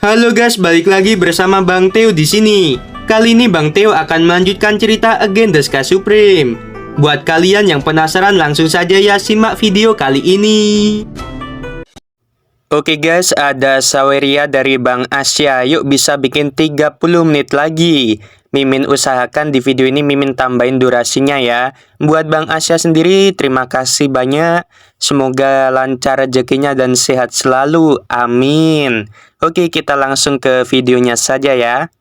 Halo guys, balik lagi bersama Bang Teo di sini. Kali ini Bang Teo akan melanjutkan cerita Again the Sky Supreme. Buat kalian yang penasaran, langsung saja ya simak video kali ini. Oke guys, ada Saweria dari Bang Asya. Yuk bisa bikin 30 menit lagi. Mimin usahakan di video ini Mimin tambahin durasinya ya. Buat Bang Asya sendiri, terima kasih banyak. Semoga lancar rezekinya dan sehat selalu. Amin. Oke, kita langsung ke videonya saja ya.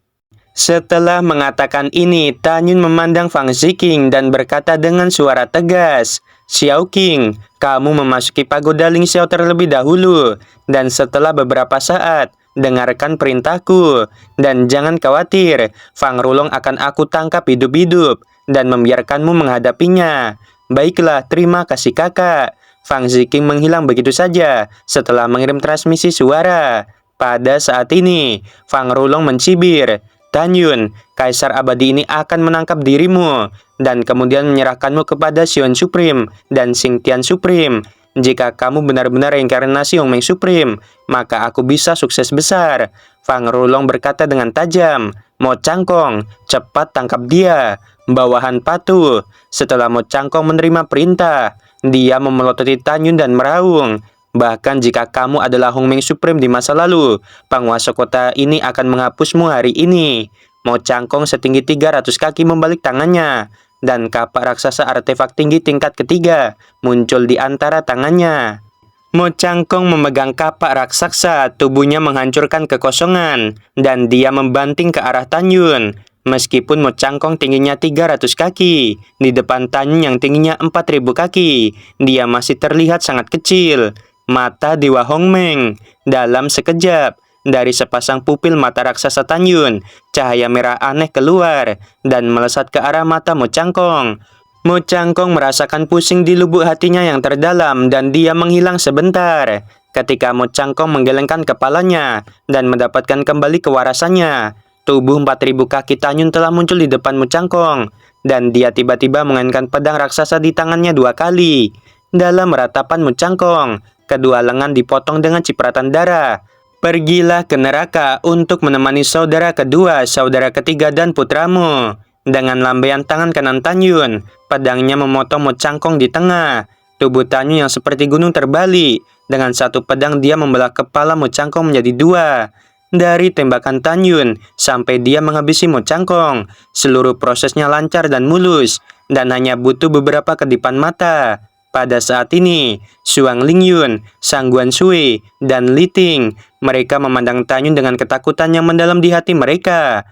Setelah mengatakan ini, Tanyun memandang Fang Ziqing dan berkata dengan suara tegas, "Xiao Qing, kamu memasuki pagoda Ling Xiao terlebih dahulu. Dan setelah beberapa saat, dengarkan perintahku. Dan jangan khawatir, Fang Rulong akan aku tangkap hidup-hidup dan membiarkanmu menghadapinya." "Baiklah, terima kasih kakak." Fang Ziqing menghilang begitu saja setelah mengirim transmisi suara. Pada saat ini, Fang Rulong mencibir, "Tanyun, Kaisar Abadi ini akan menangkap dirimu dan kemudian menyerahkanmu kepada Xion Supreme dan Xingtian Supreme. Jika kamu benar-benar reinkarnasi Hongmeng Supreme, maka aku bisa sukses besar." Fang Rulong berkata dengan tajam, "Mo Cangkong, cepat tangkap dia." Bawahan patuh. Setelah Mo Cangkong menerima perintah, dia memelototi Tanyun dan meraung, "Bahkan jika kamu adalah Hongmeng Supreme di masa lalu, penguasa kota ini akan menghapusmu hari ini." Mo Cangkong setinggi 300 kaki membalik tangannya, dan kapak raksasa artefak tinggi tingkat ketiga muncul di antara tangannya. Mo Cangkong memegang kapak raksasa, tubuhnya menghancurkan kekosongan, dan dia membanting ke arah Tanyun. Meskipun Mo Cangkong tingginya 300 kaki, di depan Tanyun yang tingginya 4000 kaki, dia masih terlihat sangat kecil. Mata Dewa Hongmeng. Dalam sekejap, dari sepasang pupil mata raksasa Tanyun, cahaya merah aneh keluar dan melesat ke arah mata Mo Cangkong. Mo Cangkong merasakan pusing di lubuk hatinya yang terdalam dan dia menghilang sebentar. Ketika Mo Cangkong menggelengkan kepalanya dan mendapatkan kembali kewarasannya, tubuh 4000 kaki Tanyun telah muncul di depan Mo Cangkong dan dia tiba-tiba mengaitkan pedang raksasa di tangannya 2 kali. Dalam ratapan Mo Cangkong, kedua lengan dipotong dengan cipratan darah. "Pergilah ke neraka untuk menemani saudara kedua, saudara ketiga, dan putramu." Dengan lambaian tangan kanan Tanyun, pedangnya memotong Mo Cangkong di tengah. Tubuh Tanyun yang seperti gunung terbalik. Dengan satu pedang dia membelah kepala Mo Cangkong menjadi 2. Dari tembakan Tanyun sampai dia menghabisi Mo Cangkong, seluruh prosesnya lancar dan mulus, dan hanya butuh beberapa kedipan mata. Pada saat ini, Suang Lingyun, Sang Guanshui, dan Li Ting, mereka memandang Tanyun dengan ketakutan yang mendalam di hati mereka.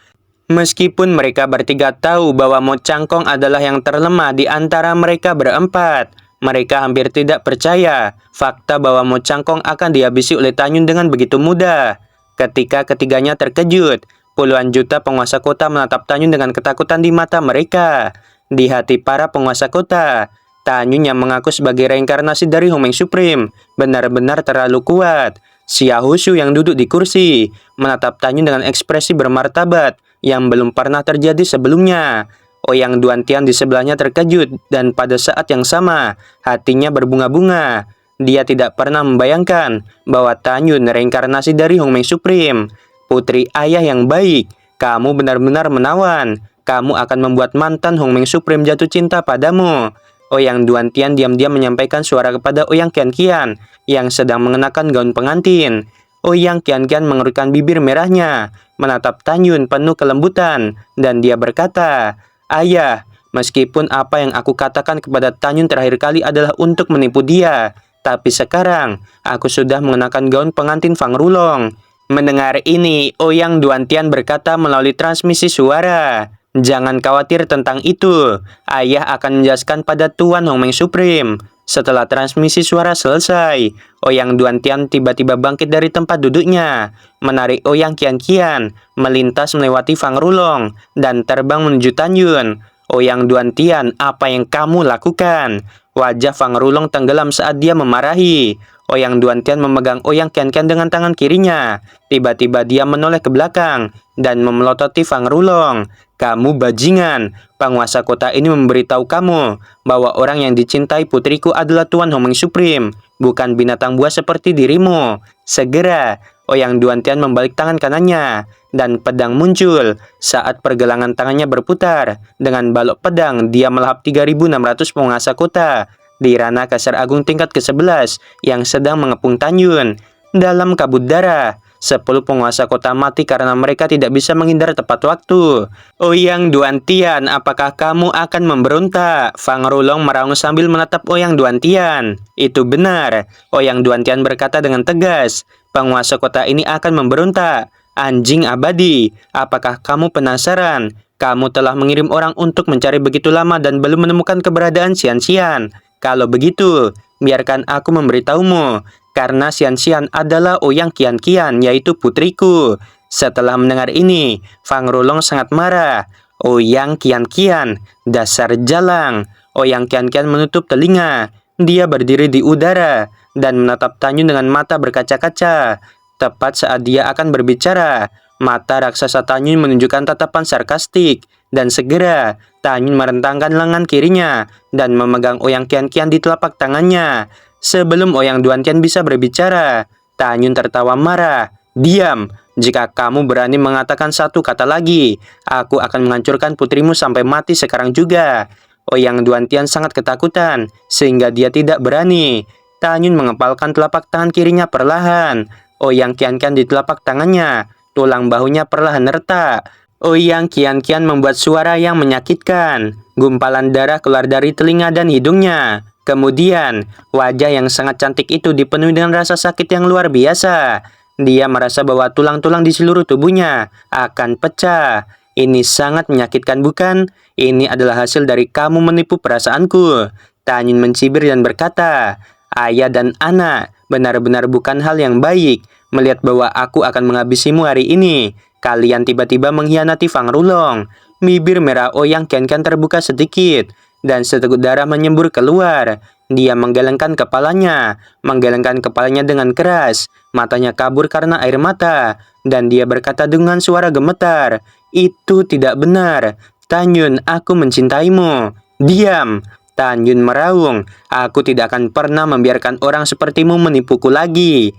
Meskipun mereka bertiga tahu bahwa Mo Cangkong adalah yang terlemah di antara mereka berempat, mereka hampir tidak percaya fakta bahwa Mo Cangkong akan dihabisi oleh Tanyun dengan begitu mudah. Ketika ketiganya terkejut, puluhan juta penguasa kota menatap Tanyun dengan ketakutan di mata mereka. Di hati para penguasa kota, Tanyun yang mengaku sebagai reinkarnasi dari Hongmeng Supreme benar-benar terlalu kuat. Xia Hushu yang duduk di kursi menatap Tanyun dengan ekspresi bermartabat yang belum pernah terjadi sebelumnya. Ouyang Duantian di sebelahnya terkejut dan pada saat yang sama hatinya berbunga-bunga. Dia tidak pernah membayangkan bahwa Tanyun reinkarnasi dari Hongmeng Supreme. "Putri ayah yang baik, kamu benar-benar menawan. Kamu akan membuat mantan Hongmeng Supreme jatuh cinta padamu." Ouyang Duantian diam-diam menyampaikan suara kepada Ouyang Qianqian yang sedang mengenakan gaun pengantin. Ouyang Qianqian mengerutkan bibir merahnya, menatap Tanyun penuh kelembutan, dan dia berkata, "Ayah, meskipun apa yang aku katakan kepada Tanyun terakhir kali adalah untuk menipu dia, tapi sekarang aku sudah mengenakan gaun pengantin Fang Rulong." Mendengar ini, Ouyang Duantian berkata melalui transmisi suara, "Jangan khawatir tentang itu. Ayah akan menjelaskan pada Tuan Hongmeng Supreme." Setelah transmisi suara selesai, Ouyang Duantian tiba-tiba bangkit dari tempat duduknya, menarik Ouyang Qianqian, melintas melewati Fang Rulong, dan terbang menuju Tanyun. "Ouyang Duantian, apa yang kamu lakukan?" Wajah Fang Rulong tenggelam saat dia memarahi. Ouyang Duantian memegang Ouyang Qianqian dengan tangan kirinya. Tiba-tiba dia menoleh ke belakang dan memelototi Fang Rulong. "Kamu bajingan, penguasa kota ini memberitahu kamu bahwa orang yang dicintai putriku adalah Tuan Hongmeng Supreme, bukan binatang buas seperti dirimu. Segera, Oyang Duantian membalik tangan kanannya, dan pedang muncul. Saat pergelangan tangannya berputar, dengan balok pedang, dia melahap 3.600 penguasa kota di ranah Kaisar Agung tingkat ke-11 yang sedang mengepung Tanyun. Dalam kabut darah, 10 penguasa kota mati karena mereka tidak bisa menghindar tepat waktu. Oyang Duantian, apakah kamu akan memberontak? Fang Rulong meraung sambil menatap Oyang Duantian. Itu benar, Oyang Duantian berkata dengan tegas. Penguasa kota ini akan memberontak. Anjing abadi, apakah kamu penasaran? Kamu telah mengirim orang untuk mencari begitu lama dan belum menemukan keberadaan Xian-Xian. Kalau begitu, biarkan aku memberitahumu. Karena Xian-Xian adalah Oyang Qian-Qian, yaitu putriku. Setelah mendengar ini, Fang Rulong sangat marah. Oyang Qian-Qian, dasar jalang. Oyang Qian-Qian menutup telinga. Dia berdiri di udara dan menatap Tanyun dengan mata berkaca-kaca. Tepat saat dia akan berbicara, mata raksasa Tanyun menunjukkan tatapan sarkastik. Dan segera, Tanyun merentangkan lengan kirinya dan memegang Oyang Qian-Qian di telapak tangannya. Sebelum Oyang Duantian bisa berbicara, Tanyun tertawa marah. Diam, jika kamu berani mengatakan satu kata lagi, aku akan menghancurkan putrimu sampai mati sekarang juga. Oyang Duantian sangat ketakutan, sehingga dia tidak berani. Tanyun mengepalkan telapak tangan kirinya perlahan. Oyang Qian-Qian di telapak tangannya, tulang bahunya perlahan retak. Oyang Qian-Qian membuat suara yang menyakitkan. Gumpalan darah keluar dari telinga dan hidungnya. Kemudian, wajah yang sangat cantik itu dipenuhi dengan rasa sakit yang luar biasa. Dia merasa bahwa tulang-tulang di seluruh tubuhnya akan pecah. Ini sangat menyakitkan, bukan? Ini adalah hasil dari kamu menipu perasaanku. Tanyun mencibir dan berkata, ayah dan anak, benar-benar bukan hal yang baik melihat bahwa aku akan menghabisimu hari ini. Kalian tiba-tiba mengkhianati Fang Rulong. Bibir merah Oyang Qian-Qian terbuka sedikit, dan seteguk darah menyembur keluar. Dia menggelengkan kepalanya dengan keras. Matanya kabur karena air mata, dan dia berkata dengan suara gemetar, itu tidak benar. Tanyun, aku mencintaimu. Diam. Tanyun meraung, aku tidak akan pernah membiarkan orang sepertimu menipuku lagi.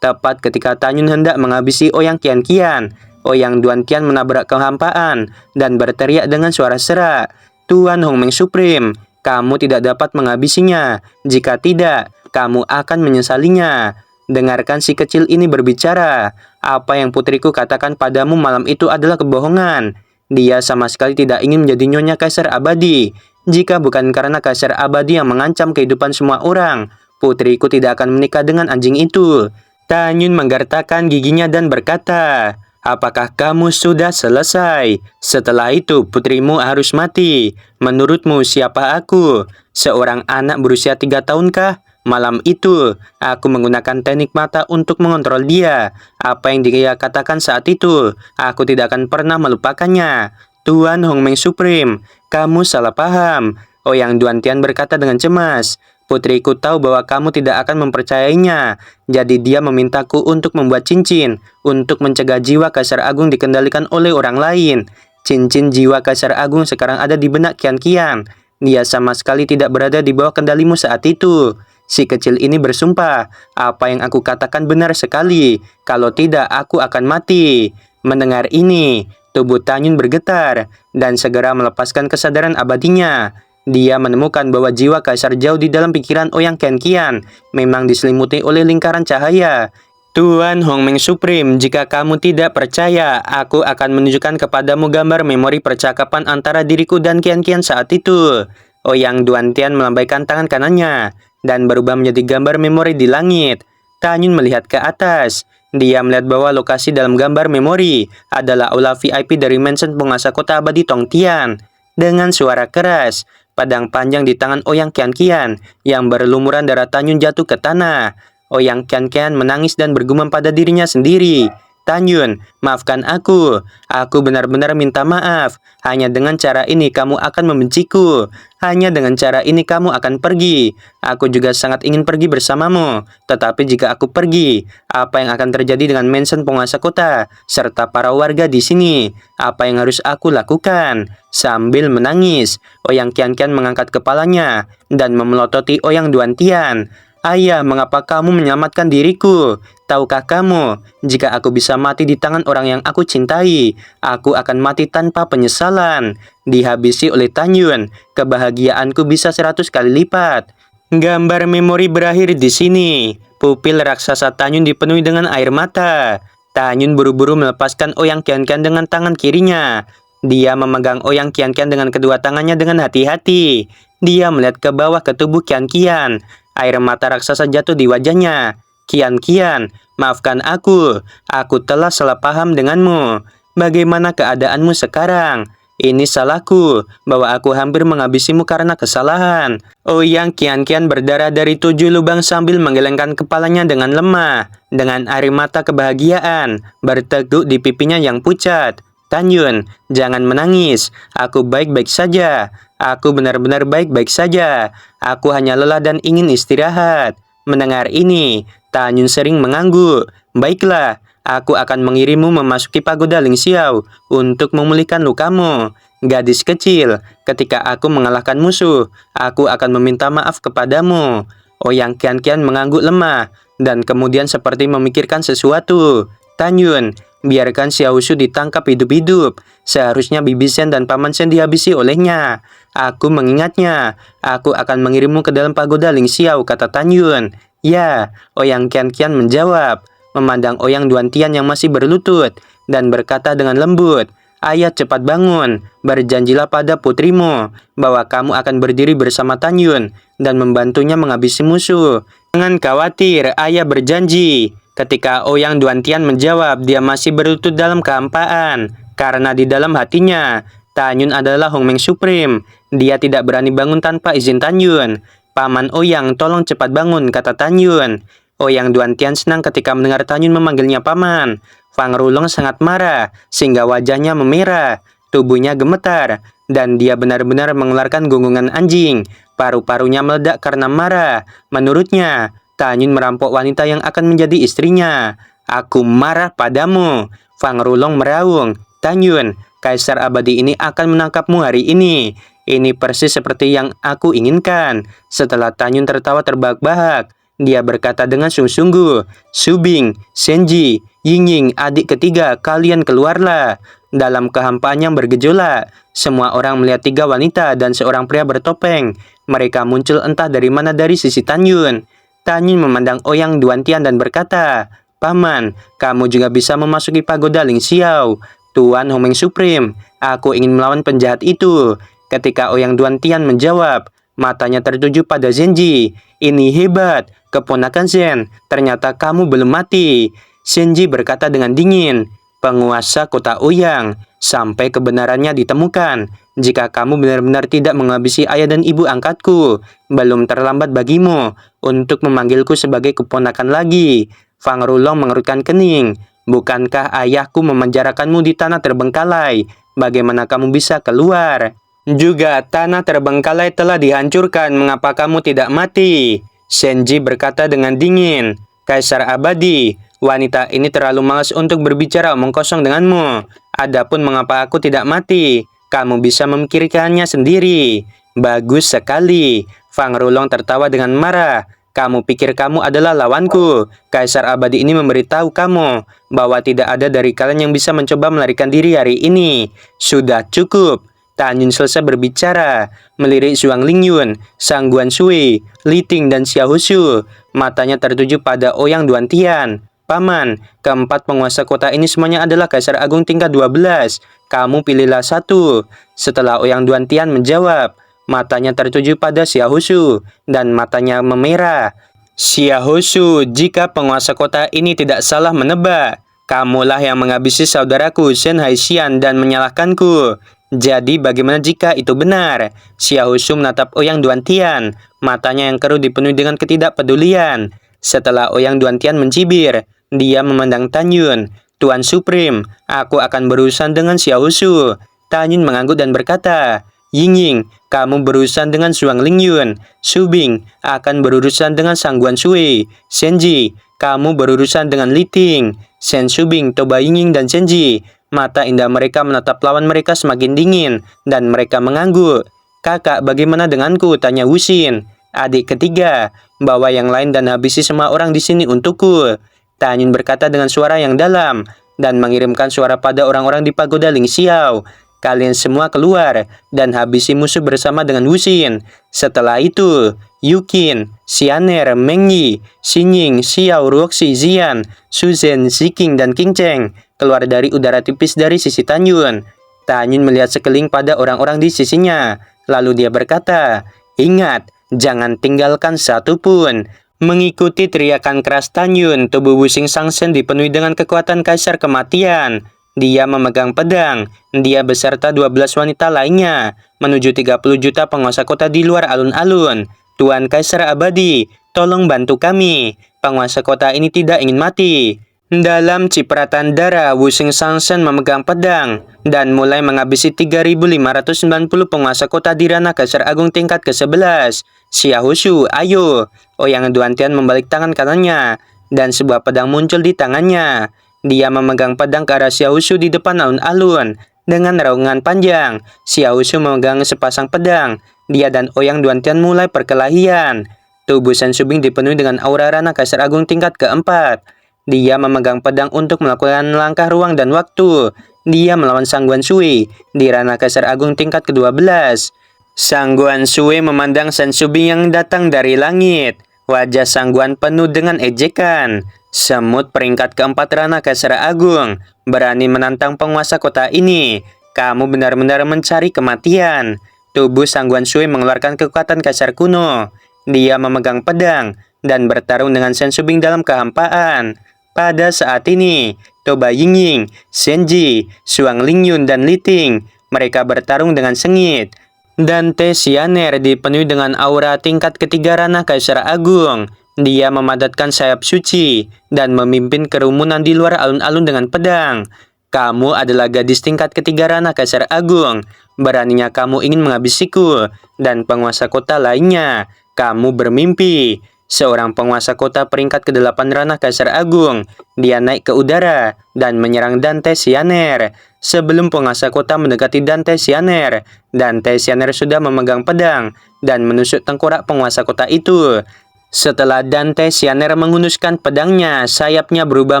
Tepat ketika Tanyun hendak menghabisi Oyang Qian-Qian, Oyang Duantian menabrak kehampaan dan berteriak dengan suara serak, Tuan Hongmeng Supreme, kamu tidak dapat menghabisinya. Jika tidak, kamu akan menyesalinya. Dengarkan si kecil ini berbicara. Apa yang putriku katakan padamu malam itu adalah kebohongan. Dia sama sekali tidak ingin menjadi nyonya Kaisar Abadi. Jika bukan karena Kaisar Abadi yang mengancam kehidupan semua orang, putriku tidak akan menikah dengan anjing itu. Tanyun menggertakkan giginya dan berkata, apakah kamu sudah selesai? Setelah itu putrimu harus mati. Menurutmu siapa aku? Seorang anak berusia 3 tahunkah? Malam itu, aku menggunakan teknik mata untuk mengontrol dia. Apa yang dia katakan saat itu, aku tidak akan pernah melupakannya. Tuan Hongmeng Supreme, kamu salah paham. Oyang Duantian berkata dengan cemas. Putriku tahu bahwa kamu tidak akan mempercayainya. Jadi dia memintaku untuk membuat cincin untuk mencegah jiwa Kaisar Agung dikendalikan oleh orang lain. Cincin jiwa Kaisar Agung sekarang ada di benak Qian-Qian. Dia sama sekali tidak berada di bawah kendalimu saat itu. Si kecil ini bersumpah, apa yang aku katakan benar sekali. Kalau tidak, aku akan mati. Mendengar ini, tubuh Tanyun bergetar dan segera melepaskan kesadaran abadinya. Dia menemukan bahwa jiwa kaisar jauh di dalam pikiran Oyang Qian-Qian memang diselimuti oleh lingkaran cahaya. Tuan Hongmeng Supreme, jika kamu tidak percaya, aku akan menunjukkan kepadamu gambar memori percakapan antara diriku dan Qian-Qian saat itu. Oyang Duantian melambaikan tangan kanannya dan berubah menjadi gambar memori di langit. Tanyun melihat ke atas. Dia melihat bahwa lokasi dalam gambar memori adalah aula VIP dari mansion penguasa kota abadi Tongtian. Dengan suara keras, pedang panjang di tangan Oyang Qian-Qian yang berlumuran darah Tanyun jatuh ke tanah. Oyang Qian-Qian menangis dan bergumam pada dirinya sendiri. Tanyun, maafkan aku. Aku benar-benar minta maaf. Hanya dengan cara ini kamu akan membenciku. Hanya dengan cara ini kamu akan pergi. Aku juga sangat ingin pergi bersamamu. Tetapi jika aku pergi, apa yang akan terjadi dengan mansion penguasa kota serta para warga di sini? Apa yang harus aku lakukan? Sambil menangis, Oyang Qian-Qian mengangkat kepalanya dan memelototi Oyang Duantian. Ayah, mengapa kamu menyelamatkan diriku? Tahukah kamu, jika aku bisa mati di tangan orang yang aku cintai, aku akan mati tanpa penyesalan. Dihabisi oleh Tanyun, kebahagiaanku bisa 100 kali lipat. Gambar memori berakhir di sini. Pupil raksasa Tanyun dipenuhi dengan air mata. Tanyun buru-buru melepaskan Ouyang Qianqian dengan tangan kirinya. Dia memegang Ouyang Qianqian dengan kedua tangannya dengan hati-hati. Dia melihat ke bawah ke tubuh Qianqian. Air mata raksasa jatuh di wajahnya. Qianqian, maafkan aku. Aku telah salah paham denganmu. Bagaimana keadaanmu sekarang? Ini salahku, bahwa aku hampir menghabisimu karena kesalahan. Ouyang Qianqian berdarah dari 7 lubang sambil menggelengkan kepalanya dengan lemah. Dengan air mata kebahagiaan, berteguk di pipinya yang pucat. Tanyun, jangan menangis. Aku baik-baik saja. Aku benar-benar baik-baik saja. Aku hanya lelah dan ingin istirahat. Mendengar ini, Tanyun sering mengangguk. Baiklah, aku akan mengirimmu memasuki pagoda Ling Xiao untuk memulihkan lukamu. Gadis kecil, ketika aku mengalahkan musuh, aku akan meminta maaf kepadamu. Ouyang Qianqian mengangguk lemah, dan kemudian seperti memikirkan sesuatu. Tanyun, biarkan Xiao Shu ditangkap hidup-hidup. Seharusnya Bibi Shen dan Paman Shen dihabisi olehnya. Aku mengingatnya. Aku akan mengirimmu ke dalam pagoda Ling Xiao, kata Tanyun. Ya, Ouyang Qianqian menjawab, memandang Ouyang Duantian yang masih berlutut, dan berkata dengan lembut, Ayah, cepat bangun. Berjanjilah pada putrimu bahwa kamu akan berdiri bersama Tanyun dan membantunya menghabisi musuh. Jangan khawatir, ayah berjanji. Ketika Ouyang Duantian menjawab, dia masih berlutut dalam kehampaan. Karena di dalam hatinya, Tanyun adalah Hongmeng Supreme. Dia tidak berani bangun tanpa izin Tanyun. Paman Ouyang, tolong cepat bangun, kata Tanyun. Ouyang Duantian senang ketika mendengar Tanyun memanggilnya paman. Fang Rulong sangat marah, sehingga wajahnya memerah, tubuhnya gemetar, dan dia benar-benar mengeluarkan gonggongan anjing. Paru-parunya meledak karena marah. Menurutnya, Tanyun merampok wanita yang akan menjadi istrinya. Aku marah padamu. Fang Rulong meraung. Tanyun, Kaisar Abadi ini akan menangkapmu hari ini. Ini persis seperti yang aku inginkan. Setelah Tanyun tertawa terbahak-bahak, dia berkata dengan sungguh-sungguh, Subing, Senji, Yingying, adik ketiga, kalian keluarlah. Dalam kehampaan yang bergejolak, semua orang melihat 3 wanita dan seorang pria bertopeng. Mereka muncul entah dari mana dari sisi Tanyun. Tanyun memandang Ouyang Duantian dan berkata, Paman, kamu juga bisa memasuki pagoda Ling Xiao. Tuan Hongmeng Supreme, aku ingin melawan penjahat itu. Ketika Ouyang Duantian menjawab, matanya tertuju pada Zenji. Ini hebat, keponakan Zen, ternyata kamu belum mati. Zenji berkata dengan dingin, penguasa kota Ouyang, sampai kebenarannya ditemukan. Jika kamu benar-benar tidak menghabisi ayah dan ibu angkatku, belum terlambat bagimu untuk memanggilku sebagai keponakan lagi. Fang Rulong mengerutkan kening. Bukankah ayahku memenjarakanmu di tanah terbengkalai? Bagaimana kamu bisa keluar? Juga tanah terbengkalai telah dihancurkan, mengapa kamu tidak mati? Senji berkata dengan dingin, Kaisar Abadi, wanita ini terlalu malas untuk berbicara omong kosong denganmu. Adapun mengapa aku tidak mati, kamu bisa memikirkannya sendiri. Bagus sekali. Fang Rulong tertawa dengan marah. Kamu pikir kamu adalah lawanku. Kaisar Abadi ini memberitahu kamu bahwa tidak ada dari kalian yang bisa mencoba melarikan diri hari ini. Sudah cukup. Tanyun selesai berbicara, melirik Zhuang Lingyun, Sang Guanshui, Li Ting, dan Xiao Hushu. Matanya tertuju pada Ouyang Duantian. Paman, keempat penguasa kota ini semuanya adalah Kaisar Agung tingkat 12. Kamu pilihlah satu. Setelah Ouyang Duantian menjawab, matanya tertuju pada Xiao Hushu, dan matanya memerah. Xiao Hushu, jika penguasa kota ini tidak salah menebak, kamulah yang menghabisi saudaraku Shen Haixian dan menyalahkanku. Jadi bagaimana jika itu benar? Xiao Hushu menatap Ouyang Duantian, matanya yang keruh dipenuhi dengan ketidakpedulian. Setelah Ouyang Duantian mencibir, dia memandang Tanyun. Tuan Supreme, aku akan berurusan dengan Xiao Hushu. Tanyun mengangguk dan berkata, Yingying, kamu berurusan dengan Zhuang Lingyun. Subing akan berurusan dengan Sang Guanshui. Senji, kamu berurusan dengan Li Ting. Shen Subing, Toba Yingying, dan Senji. Mata indah mereka menatap lawan mereka semakin dingin, dan mereka mengangguk. Kakak, bagaimana denganku? Tanya Wuxin. adik ketiga. Bawa yang lain dan habisi semua orang di sini untukku." Tanyun berkata dengan suara yang dalam dan mengirimkan suara pada orang-orang di pagoda Ling Xiao. "Kalian semua keluar dan habisi musuh bersama dengan Wuxin." Setelah itu, Yukin, Xianer, Meng Yi, Xinying, Xiao, Ruoxi, Zian, Suzhen, Ziking, dan King Cheng keluar dari udara tipis dari sisi Tanyun. Tanyun melihat sekeliling pada orang-orang di sisinya. Lalu dia berkata, "Ingat, jangan tinggalkan satu pun." Mengikuti teriakan keras Tanyun, tubuh Wuxing Sangsen dipenuhi dengan kekuatan kaisar kematian. Dia memegang pedang. Dia beserta 12 wanita lainnya menuju 30 juta penguasa kota di luar alun-alun. "Tuan Kaisar Abadi, tolong bantu kami. Penguasa kota ini tidak ingin mati." Dalam cipratan darah, Wuxing Sangsen memegang pedang dan mulai menghabisi 3.590 penguasa kota di ranah Kaisar Agung tingkat ke-11. "Xiaoshu, ayo!" Ouyang Duantian membalik tangan kanannya dan sebuah pedang muncul di tangannya. Dia memegang pedang ke arah Xiaoshu di depan alun-alun dengan raungan panjang. Xiaoshu memegang sepasang pedang. Dia dan Ouyang Duantian mulai perkelahian. Tubuh Shen Shubing dipenuhi dengan aura ranah Kaisar Agung tingkat ke-4. Dia memegang pedang untuk melakukan langkah ruang dan waktu. Dia melawan Sang Guan Shui di ranah Kaisar Agung tingkat ke-12. Sang Guan Shui memandang Shen Shubing yang datang dari langit. Wajah Sang Guan penuh dengan ejekan. "Semut peringkat ke-4 ranah Kaisar Agung, berani menantang penguasa kota ini. Kamu benar-benar mencari kematian." Tubuh Sang Guan Shui mengeluarkan kekuatan kaisar kuno. Dia memegang pedang dan bertarung dengan Shen Shubing dalam kehampaan. Pada saat ini, Toba Yingying, Shenji, Shuang Lingyun, dan Li Ting, mereka bertarung dengan sengit. Dante Xianer dipenuhi dengan aura tingkat ketiga ranah Kaisar Agung. Dia memadatkan sayap suci dan memimpin kerumunan di luar alun-alun dengan pedang. "Kamu adalah gadis tingkat ketiga ranah Kaisar Agung. Beraninya kamu ingin menghabisiku dan penguasa kota lainnya. Kamu bermimpi." Seorang penguasa kota peringkat ke-8 ranah Kaisar Agung. Dia naik ke udara dan menyerang Dante Xianer. Sebelum penguasa kota mendekati Dante Xianer, Dante Xianer sudah memegang pedang dan menusuk tengkorak penguasa kota itu. Setelah Dante Xianer menghunuskan pedangnya, sayapnya berubah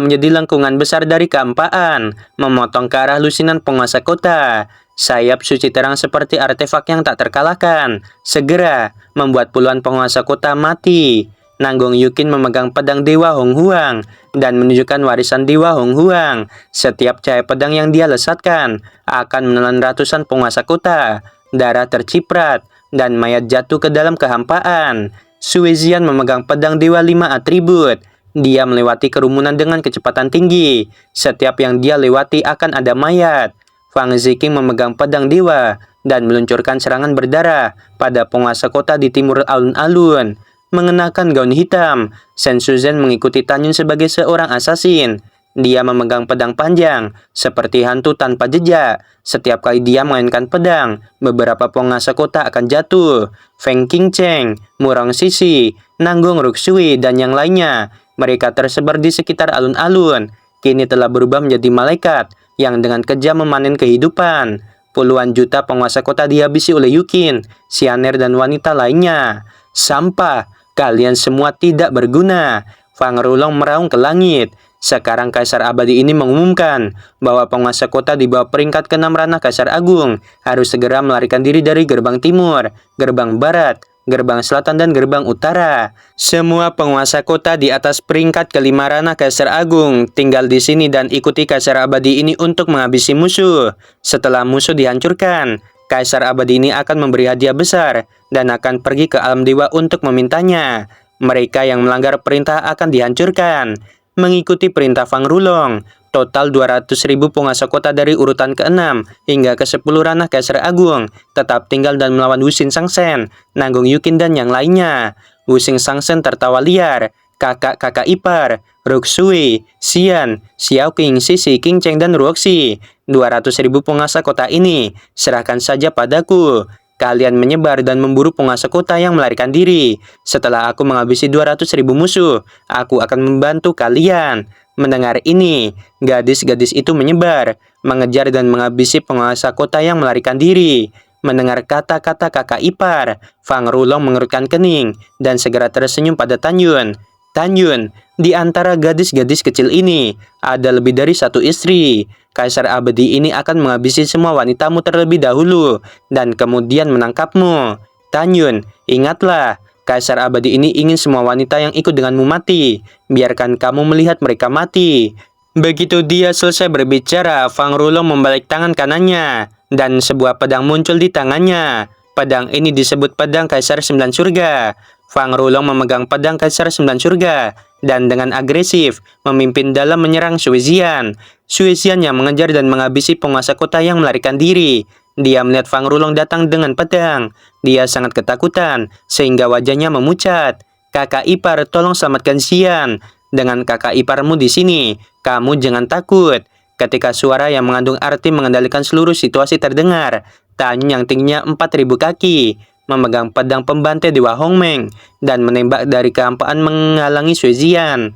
menjadi lengkungan besar dari kehampaan, memotong ke arah lusinan penguasa kota. Sayap suci terang seperti artefak yang tak terkalahkan, segera membuat puluhan penguasa kota mati. Nanggong Yukin memegang pedang Dewa Hong Huang dan menunjukkan warisan Dewa Hong Huang. Setiap cahaya pedang yang dia lesatkan akan menelan ratusan penguasa kota. Darah terciprat dan mayat jatuh ke dalam kehampaan. Sui Zian memegang pedang Dewa 5 atribut. Dia melewati kerumunan dengan kecepatan tinggi. Setiap yang dia lewati akan ada mayat. Fang Ziking memegang pedang dewa dan meluncurkan serangan berdarah pada penguasa kota di timur alun-alun. Mengenakan gaun hitam, Shen Shuzhen mengikuti Tanyun sebagai seorang asasin. Dia memegang pedang panjang, seperti hantu tanpa jejak. Setiap kali dia memainkan pedang, beberapa penguasa kota akan jatuh. Feng Qingcheng, Murong Sisi, Nanggong Ruxui, dan yang lainnya. Mereka tersebar di sekitar alun-alun. Kini telah berubah menjadi malaikat yang dengan kejam memanen kehidupan. Puluhan juta penguasa kota dihabisi oleh Yukin, Xianer, dan wanita lainnya. "Sampah, kalian semua tidak berguna." Fang Rulong meraung ke langit. Sekarang Kaisar Abadi ini mengumumkan bahwa penguasa kota di bawah peringkat ke-6 ranah Kaisar Agung harus segera melarikan diri dari gerbang timur, gerbang barat, gerbang selatan, dan gerbang utara. Semua penguasa kota di atas peringkat ke-5 ranah Kaisar Agung tinggal di sini dan ikuti Kaisar Abadi ini untuk menghabisi musuh. Setelah musuh dihancurkan, Kaisar Abadi ini akan memberi hadiah besar dan akan pergi ke alam dewa untuk memintanya. Mereka yang melanggar perintah akan dihancurkan. Mengikuti perintah Fang Rulong, total 200.000 penguasa kota dari urutan ke-6 hingga ke-10 ranah Kaisar Agung tetap tinggal dan melawan Wuxing Sangsen, Nanggong Yukin, dan yang lainnya. Wuxing Sangsen tertawa liar. Kakak-kakak ipar, Ruxui, Xian, Xiaoqing, Sisi, King Cheng, dan Ruoxi, 200.000 penguasa kota ini, serahkan saja padaku. Kalian menyebar dan memburu penguasa kota yang melarikan diri. Setelah aku menghabisi 200.000 musuh, aku akan membantu kalian. Mendengar ini, gadis-gadis itu menyebar, mengejar dan menghabisi penguasa kota yang melarikan diri. Mendengar kata-kata kakak ipar, Fang Rulong mengerutkan kening dan segera tersenyum pada Tanyun. Tanyun, di antara gadis-gadis kecil ini, ada lebih dari satu istri. Kaisar abadi ini akan menghabisi semua wanitamu terlebih dahulu, dan kemudian menangkapmu. Tanyun, ingatlah, Kaisar abadi ini ingin semua wanita yang ikut denganmu mati. Biarkan kamu melihat mereka mati. Begitu dia selesai berbicara, Fang Rulong membalik tangan kanannya, dan sebuah pedang muncul di tangannya. Pedang ini disebut pedang Kaisar Sembilan Surga. Fang Rulong memegang pedang Kaisar Sembilan Surga dan dengan agresif memimpin dalam menyerang Suizian. Suizian yang mengejar dan menghabisi penguasa kota yang melarikan diri. Dia melihat Fang Rulong datang dengan pedang. Dia sangat ketakutan sehingga wajahnya memucat. Kakak ipar, tolong selamatkan Xian. Dengan kakak iparmu di sini, kamu jangan takut. Ketika suara yang mengandung arti mengendalikan seluruh situasi terdengar, Tanyun yang tingginya 4.000 kaki memegang pedang pembantai Dewa Hongmeng dan menembak dari kehampaan menghalangi Suizian.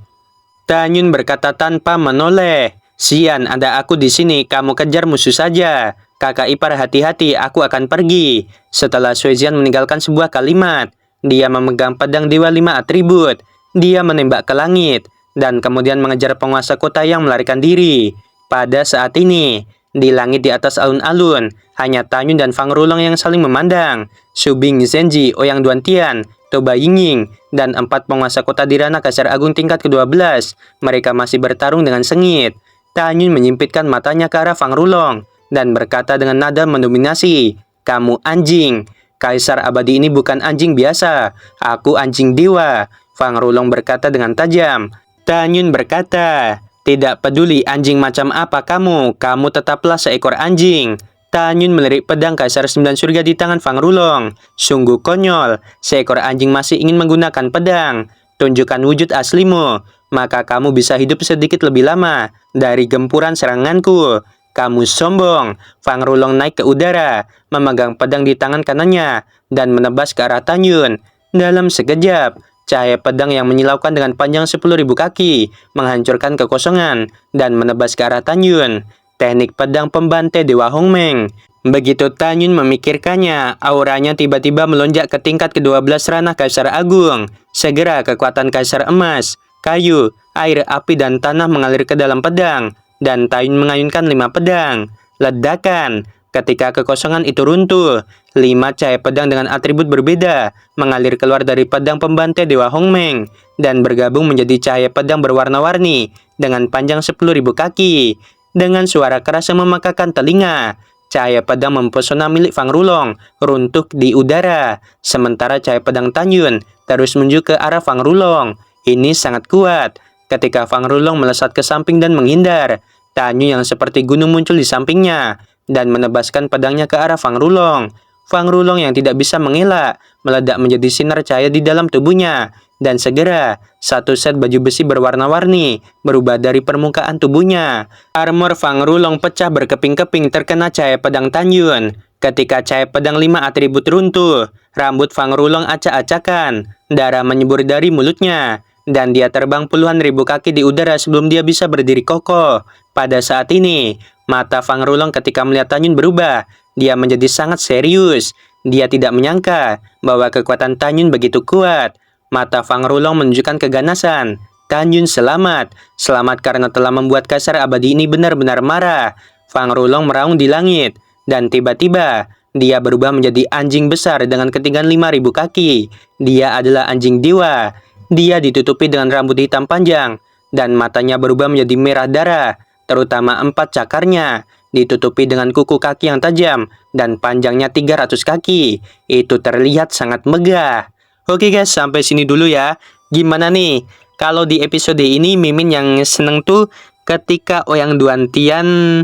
Tanyun berkata tanpa menoleh, "Xian, ada aku di sini, kamu kejar musuh saja. Kakak ipar, hati-hati, aku akan pergi." Setelah Suizian meninggalkan sebuah kalimat, dia memegang pedang Dewa 5 atribut. Dia menembak ke langit dan kemudian mengejar penguasa kota yang melarikan diri. Pada saat ini, di langit di atas alun-alun, hanya Tanyun dan Fang Rulong yang saling memandang. Subing Zenji, Ouyang Duantian, Toba Yingying, dan 4 penguasa kota di ranah Kaisar Agung tingkat ke-12. Mereka masih bertarung dengan sengit. Tanyun menyempitkan matanya ke arah Fang Rulong dan berkata dengan nada mendominasi, "Kamu anjing. Kaisar abadi ini bukan anjing biasa. Aku anjing dewa." Fang Rulong berkata dengan tajam. Tanyun berkata, "Tidak peduli anjing macam apa kamu tetaplah seekor anjing." Tanyun melirik pedang Kaisar Sembilan Surga di tangan Fang Rulong. Sungguh konyol, seekor anjing masih ingin menggunakan pedang. Tunjukkan wujud aslimu, maka kamu bisa hidup sedikit lebih lama dari gempuran seranganku. Kamu sombong. Fang Rulong naik ke udara, memegang pedang di tangan kanannya, dan menebas ke arah Tanyun. Dalam sekejap, cahaya pedang yang menyilaukan dengan panjang 10.000 kaki, menghancurkan kekosongan, dan menebas ke arah Tanyun. Teknik pedang pembantai Dewa Hongmeng. Begitu Tanyun memikirkannya, auranya tiba-tiba melonjak ke tingkat ke-12 ranah Kaisar Agung. Segera kekuatan Kaisar Emas, kayu, air, api, dan tanah mengalir ke dalam pedang, dan Tanyun mengayunkan 5 pedang. Ledakan. Ketika kekosongan itu runtuh, 5 cahaya pedang dengan atribut berbeda mengalir keluar dari pedang pembantai Dewa Hongmeng dan bergabung menjadi cahaya pedang berwarna-warni dengan panjang 10.000 kaki. Dengan suara keras yang memekakan telinga, cahaya pedang mempesona milik Fang Rulong runtuh di udara, sementara cahaya pedang Tanyun terus menuju ke arah Fang Rulong. Ini sangat kuat. Ketika Fang Rulong melesat ke samping dan menghindar, Tanyun yang seperti gunung muncul di sampingnya dan menebaskan pedangnya ke arah Fang Rulong. Fang Rulong yang tidak bisa mengelak meledak menjadi sinar cahaya di dalam tubuhnya, dan segera satu set baju besi berwarna-warni berubah dari permukaan tubuhnya. Armor Fang Rulong pecah berkeping-keping terkena cahaya pedang Tanyun. Ketika cahaya pedang 5 atribut runtuh, rambut Fang Rulong acak-acakan, darah menyembur dari mulutnya, dan dia terbang puluhan ribu kaki di udara sebelum dia bisa berdiri kokoh. Pada saat ini, mata Fang Rulong ketika melihat Tanyun berubah. Dia menjadi sangat serius. Dia tidak menyangka bahwa kekuatan Tanyun begitu kuat. Mata Fang Rulong menunjukkan keganasan. Tanyun selamat. Selamat karena telah membuat Kaisar abadi ini benar-benar marah. Fang Rulong meraung di langit. Dan tiba-tiba, dia berubah menjadi anjing besar dengan ketinggian 5.000 kaki. Dia adalah anjing dewa. Dia ditutupi dengan rambut hitam panjang. Dan matanya berubah menjadi merah darah. Terutama 4 cakarnya. Ditutupi dengan kuku kaki yang tajam. Dan panjangnya 300 kaki. Itu terlihat sangat megah. Oke guys, sampai sini dulu ya. Gimana nih? Kalau di episode ini Mimin yang seneng tuh ketika Ouyang Duantian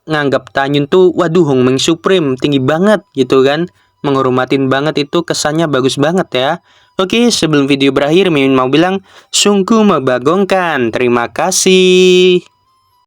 nganggap Tanyun tuh waduh Hongmeng Supreme tinggi banget gitu kan. Menghormatin banget, itu kesannya bagus banget ya. Oke, sebelum video berakhir Mimin mau bilang sungguh membagongkan. Terima kasih.